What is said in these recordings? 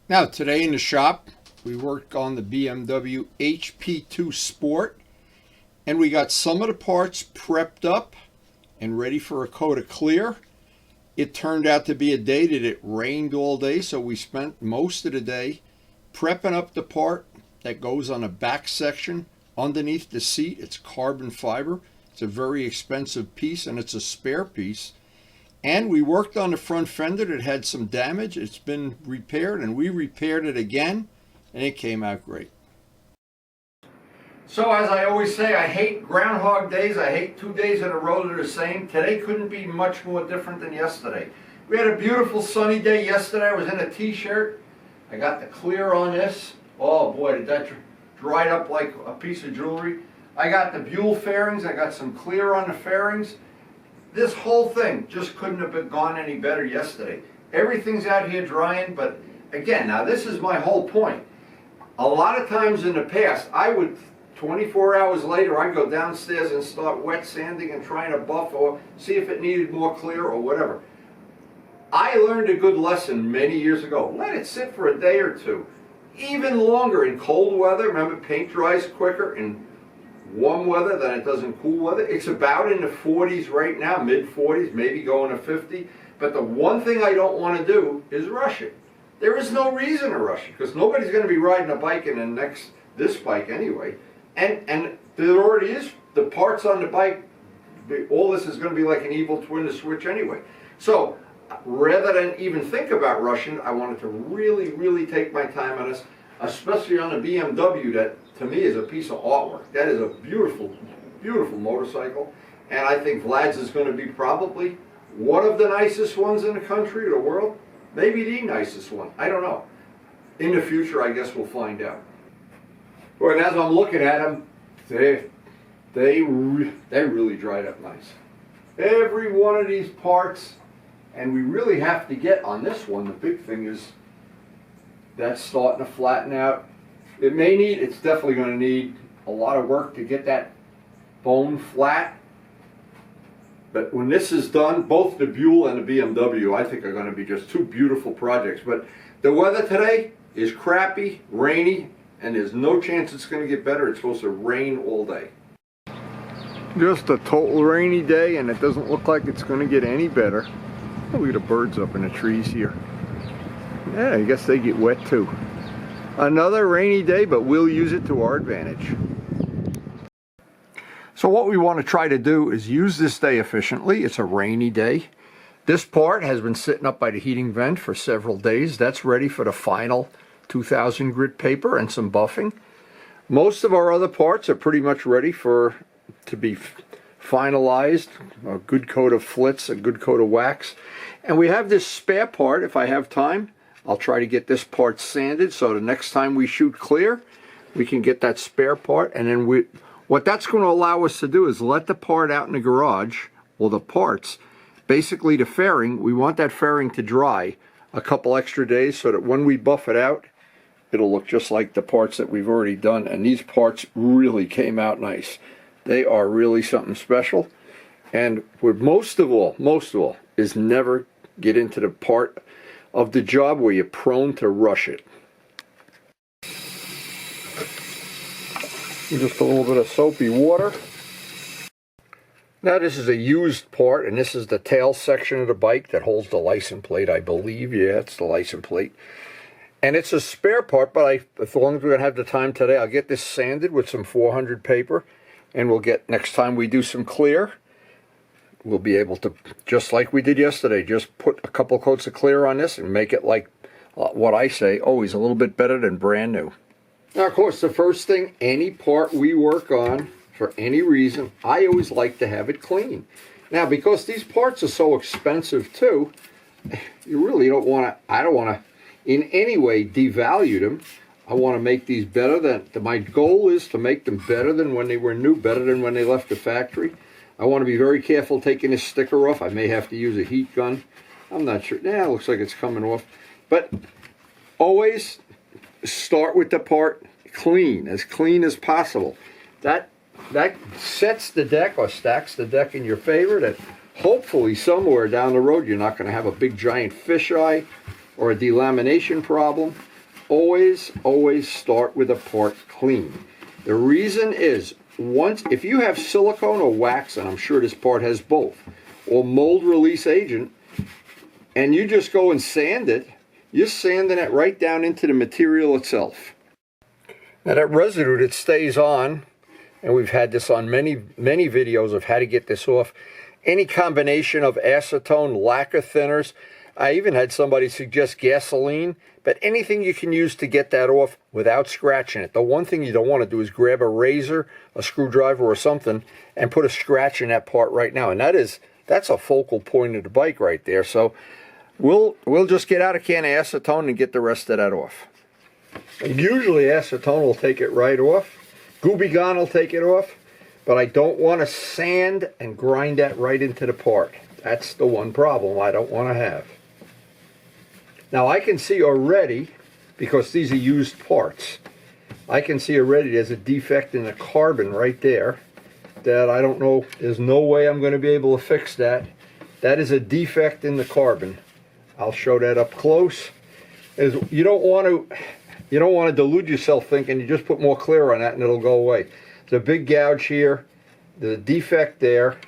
Now today in the shop we worked on the BMW HP2 Sport, and we got some of the parts prepped up and ready for a coat of clear. It turned out to be a day that it rained all day, so we spent most of the day prepping up the part that goes on the back section underneath the seat. It's carbon fiber. It's a very expensive piece, and it's a spare piece. And we worked on the front fender that had some damage. It's been repaired, and we repaired it again, and it came out great. So as I always say, I hate Groundhog Days. I hate 2 days in a row that are the same. Today couldn't be much more different than yesterday. We had a beautiful sunny day yesterday. I was in a t-shirt. I got the clear on this. Oh boy, did that dried up like a piece of jewelry. I got the Buell fairings. I got some clear on the fairings. This whole thing just couldn't have gone any better yesterday. Everything's out here drying, but again, now this is my whole point. A lot of times in the past, I would, 24 hours later, I'd go downstairs and start wet sanding and trying to buff or see if it needed more clear or whatever. I learned a good lesson many years ago. Let it sit for a day or two. Even longer in cold weather. Remember, paint dries quicker in warm weather than it does in cool weather. It's about in the 40s right now, mid 40s, maybe going to 50. But the one thing I don't want to do is rush it. There is no reason to rush it because nobody's going to be riding a bike in this bike anyway. And there already is the parts on the bike. All this is going to be like an evil twin to switch anyway. So rather than even think about rushing, I wanted to really, really take my time on this, especially on a BMW that to me is a piece of artwork. That is a beautiful, beautiful motorcycle. And I think Vlad's is going to be probably one of the nicest ones in the country or the world. Maybe the nicest one. I don't know. In the future, I guess we'll find out. Well, and as I'm looking at them, they really dried up nice. Every one of these parts, and we really have to get on this one. The big thing is that's starting to flatten out. It's definitely going to need a lot of work to get that bone flat. But when this is done, both the Buell and the BMW, I think are going to be just two beautiful projects. But the weather today is crappy, rainy, and there's no chance it's going to get better. It's supposed to rain all day. Just a total rainy day, and it doesn't look like it's going to get any better. Oh, look at the birds up in the trees here. Yeah, I guess they get wet too. Another rainy day, but we'll use it to our advantage. So what we want to try to do is use this day efficiently. It's a rainy day. This part has been sitting up by the heating vent for several days. That's ready for the final 2000 grit paper and some buffing. Most of our other parts are pretty much ready to be finalized. A good coat of flitz, a good coat of wax. And we have this spare part. If I have time, I'll try to get this part sanded so the next time we shoot clear, we can get that spare part. And then what that's going to allow us to do is let the part out in the garage, well, the parts, basically the fairing, we want that fairing to dry a couple extra days so that when we buff it out, it'll look just like the parts that we've already done. And these parts really came out nice. They are really something special. And with most of all, is never get into the part of the job where you're prone to rush it. Just a little bit of soapy water. Now this is a used part, and this is the tail section of the bike that holds the license plate, I believe. Yeah, it's the license plate. And it's a spare part, but as long as we're going to have the time today, I'll get this sanded with some 400 paper, and we'll get, next time we do some clear, we'll be able to, just like we did yesterday, just put a couple coats of clear on this and make it like what I say, always a little bit better than brand new. Now, of course, the first thing, any part we work on, for any reason, I always like to have it clean. Now, because these parts are so expensive too, you really don't want to, I don't want to in any way devalue them. I want to make these better than, my goal is to make them better than when they were new, better than when they left the factory. I want to be very careful taking this sticker off. I may have to use a heat gun. I'm not sure. Yeah, it looks like it's coming off. But always start with the part clean as possible. That sets the deck or stacks the deck in your favor, that hopefully somewhere down the road you're not going to have a big giant fisheye or a delamination problem. always start with a part clean. The reason is, if you have silicone or wax, and I'm sure this part has both, or mold release agent, and you just go and sand it, you're sanding it right down into the material itself. Now that residue that stays on, and we've had this on many videos of how to get this off, any combination of acetone, lacquer thinners, I even had somebody suggest gasoline, but anything you can use to get that off without scratching it. The one thing you don't want to do is grab a razor, a screwdriver or something, and put a scratch in that part right now. And that's a focal point of the bike right there. So we'll just get out a can of acetone and get the rest of that off. And usually acetone will take it right off. Gooby Gone will take it off. But I don't want to sand and grind that right into the part. That's the one problem I don't want to have. Now I can see already, because these are used parts, I can see already there's a defect in the carbon right there that I don't know, there's no way I'm going to be able to fix that. That is a defect in the carbon. I'll show that up close. You don't want to delude yourself thinking you just put more clear on that and it'll go away. There's a big gouge here, the defect there,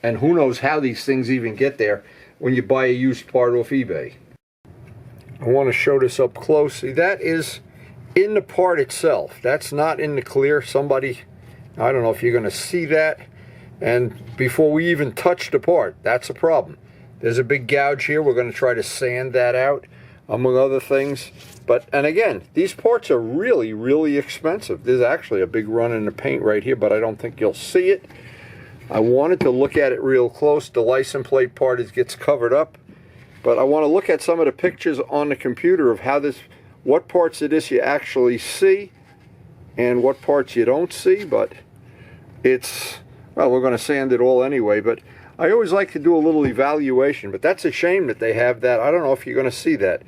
and who knows how these things even get there when you buy a used part off eBay. I want to show this up close. See, that is in the part itself. That's not in the clear. Somebody, I don't know if you're going to see that. And before we even touch the part, that's a problem. There's a big gouge here. We're going to try to sand that out, among other things. And again, these parts are really expensive. There's actually a big run in the paint right here, but I don't think you'll see it. I wanted to look at it real close. The license plate part gets covered up, but I want to look at some of the pictures on the computer of what parts of this you actually see and what parts you don't see. But well, we're going to sand it all anyway, but I always like to do a little evaluation. But that's a shame that they have that. I don't know if you're going to see that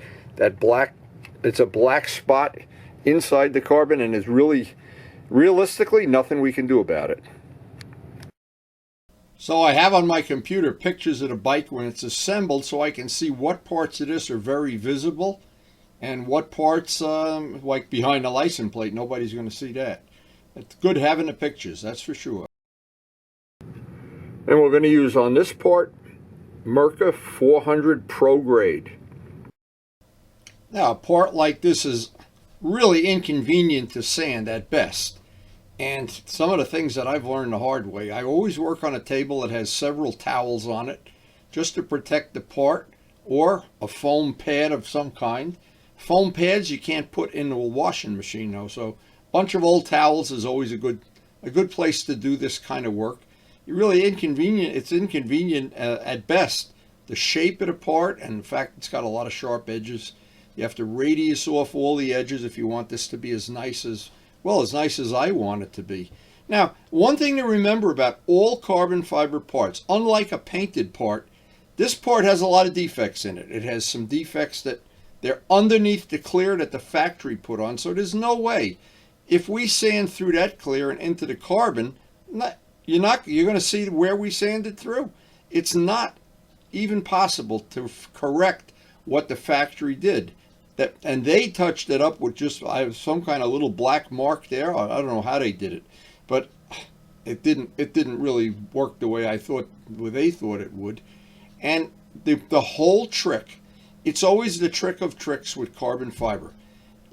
black. It's a black spot inside the carbon, and there's realistically nothing we can do about it. So I have on my computer pictures of the bike when it's assembled, so I can see what parts of this are very visible and what parts, like behind the license plate, nobody's going to see that. It's good having the pictures, that's for sure. And we're going to use on this part Mirka 400 Pro Grade. Now a part like this is really inconvenient to sand at best. And some of the things that I've learned the hard way, I always work on a table that has several towels on it just to protect the part, or a foam pad of some kind. Foam pads you can't put into a washing machine though, so a bunch of old towels is always a good place to do this kind of work. It's inconvenient at best. The shape of the part, and in fact it's got a lot of sharp edges. You have to radius off all the edges if you want this to be as nice as I want it to be. Now, one thing to remember about all carbon fiber parts, unlike a painted part, this part has a lot of defects in it. It has some defects that they're underneath the clear that the factory put on, so there's no way. If we sand through that clear and into the carbon, you're going to see where we sanded through. It's not even possible to correct what the factory did. And they touched it up with just some kind of little black mark there. I don't know how they did it, but it didn't really work the way they thought it would. And the whole trick, it's always the trick of tricks with carbon fiber.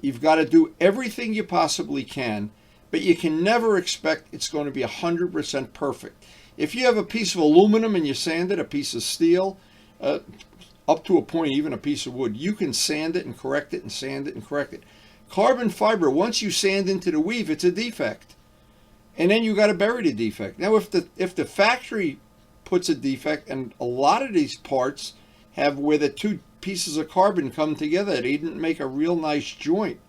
You've got to do everything you possibly can, but you can never expect it's going to be 100% perfect. If you have a piece of aluminum and you sand it, a piece of steel, up to a point, even a piece of wood, you can sand it and correct it and sand it and correct it. Carbon fiber, once you sand into the weave, it's a defect. And then you got to bury the defect. Now, if the factory puts a defect, and a lot of these parts have where the two pieces of carbon come together, they didn't make a real nice joint.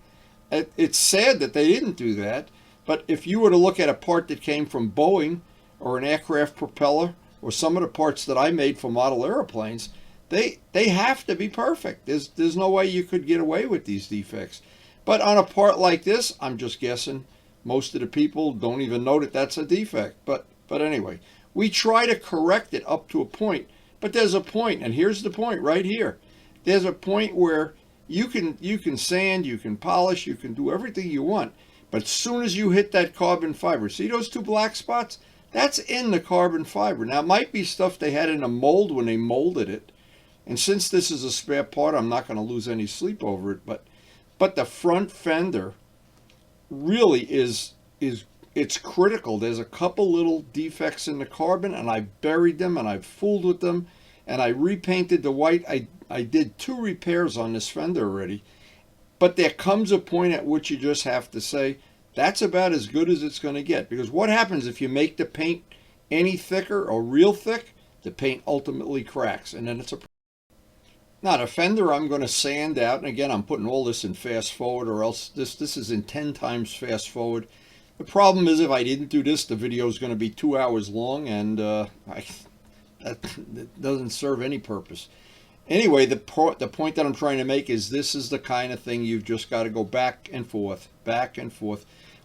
It's sad that they didn't do that, but if you were to look at a part that came from Boeing or an aircraft propeller or some of the parts that I made for model airplanes, they have to be perfect. There's no way you could get away with these defects. But on a part like this, I'm just guessing, most of the people don't even know that that's a defect. But anyway, we try to correct it up to a point. But there's a point, and here's the point right here. There's a point where You can sand, you can polish, you can do everything you want. But as soon as you hit that carbon fiber, see those two black spots? That's in the carbon fiber. Now, it might be stuff they had in a mold when they molded it. And since this is a spare part, I'm not going to lose any sleep over it. But the front fender really is it's critical. There's a couple little defects in the carbon, and I buried them, and I fooled with them, and I repainted the white. I did 2 repairs on this fender already. But there comes a point at which you just have to say, that's about as good as it's going to get. Because what happens if you make the paint any thicker or real thick? The paint ultimately cracks, and then it's a problem. Now, the fender I'm going to sand out, and again, I'm putting all this in fast forward, or else this is in 10 times fast forward. The problem is if I didn't do this, the video is going to be 2 hours long, and that doesn't serve any purpose. Anyway, the point that I'm trying to make is this is the kind of thing you've just got to go back and forth,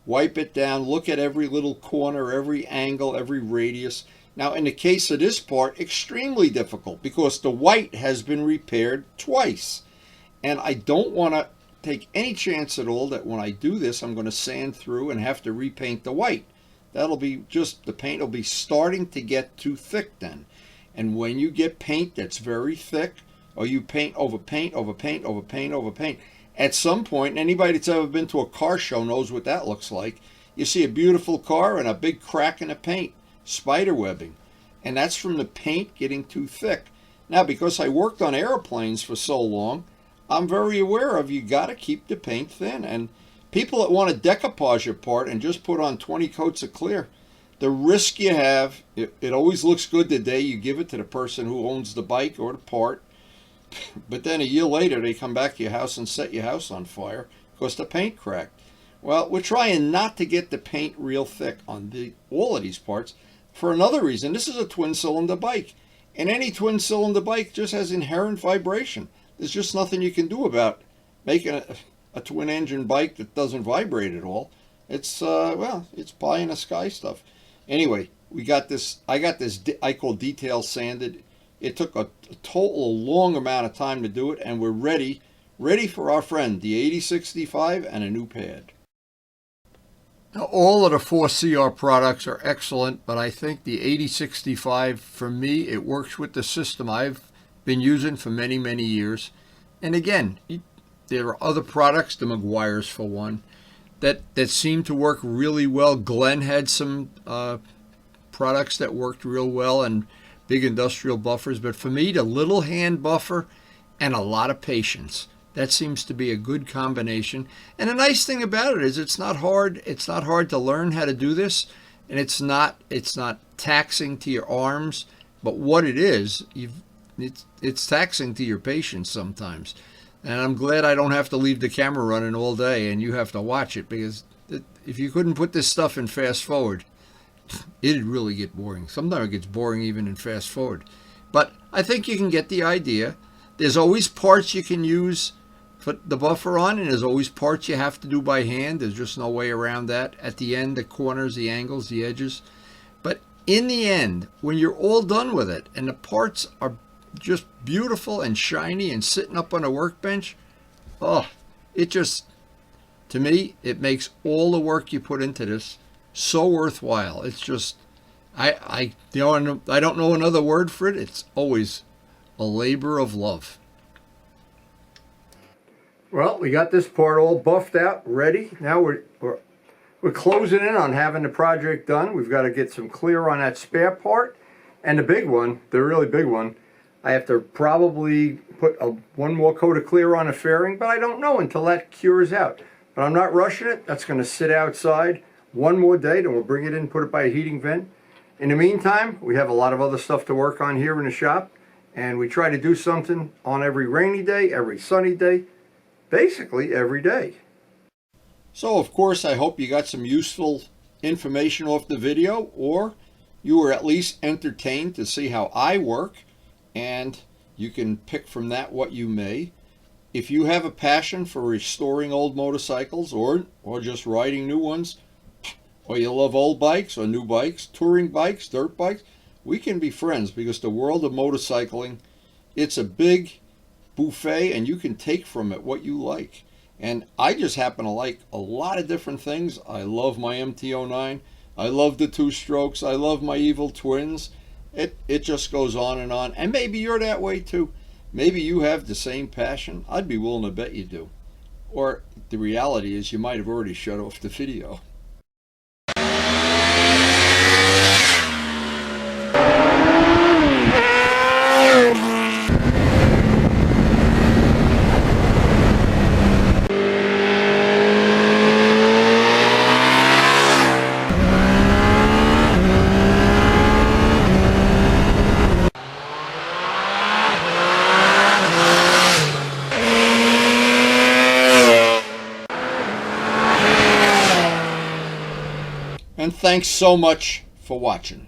wipe it down, look at every little corner, every angle, every radius. Now, in the case of this part, extremely difficult because the white has been repaired twice. And I don't want to take any chance at all that when I do this, I'm going to sand through and have to repaint the white. That'll be just, the paint will be starting to get too thick then. And when you get paint that's very thick, or you paint over paint over paint over paint over paint, at some point, anybody that's ever been to a car show knows what that looks like. You see a beautiful car and a big crack in the paint, spider webbing. And that's from the paint getting too thick. Now, because I worked on airplanes for so long, I'm very aware of you got to keep the paint thin. And people that want to decoupage your part and just put on 20 coats of clear, the risk you have, it always looks good the day you give it to the person who owns the bike or the part. But then a year later, they come back to your house and set your house on fire because the paint cracked. Well, we're trying not to get the paint real thick on all of these parts. For another reason, this is a twin-cylinder bike. And any twin-cylinder bike just has inherent vibration. There's just nothing you can do about making a twin-engine bike that doesn't vibrate at all. It's, well, it's pie in the sky stuff. Anyway, we got this, I got this, I call detail sanded. It took a total long amount of time to do it, and we're ready for our friend, the 8065 and a new pad. Now, all of the 4CR products are excellent, but I think the 8065, for me, it works with the system I've been using for many, many years. And again, there are other products, the Meguiar's for one, that seem to work really well. Glenn had some products that worked real well, and big industrial buffers, but for me, the little hand buffer and a lot of patience. That seems to be a good combination. And the nice thing about it is it's not hard. It's not hard to learn how to do this, and it's not taxing to your arms. But what it is, it's taxing to your patience sometimes. And I'm glad I don't have to leave the camera running all day and you have to watch it, because if you couldn't put this stuff in fast forward, it'd really get boring. Sometimes it gets boring even in fast forward. But I think you can get the idea. There's always parts you can use put the buffer on, and there's always parts you have to do by hand. There's just no way around that. At the end, the corners, the angles, the edges. But in the end, when you're all done with it and the parts are just beautiful and shiny and sitting up on a workbench, oh, it just, to me, it makes all the work you put into this so worthwhile. It's just, I don't know another word for it. It's always a labor of love. Well, we got this part all buffed out, ready. Now we're closing in on having the project done. We've got to get some clear on that spare part. And the big one, the really big one, I have to probably put one more coat of clear on the fairing, but I don't know until that cures out. But I'm not rushing it. That's going to sit outside one more day, then we'll bring it in, put it by a heating vent. In the meantime, we have a lot of other stuff to work on here in the shop, and we try to do something on every rainy day, every sunny day, basically every day. So, of course, I hope you got some useful information off the video, or you were at least entertained to see how I work, and you can pick from that what you may. If you have a passion for restoring old motorcycles or just riding new ones, or you love old bikes or new bikes, touring bikes, dirt bikes, we can be friends, because the world of motorcycling, it's a big, buffet, and you can take from it what you like. And I just happen to like a lot of different things. I love my MT-09. I love the two-strokes. I love my Evil Twins. It just goes on. And maybe you're that way too. Maybe you have the same passion. I'd be willing to bet you do. Or the reality is you might have already shut off the video. And thanks so much for watching.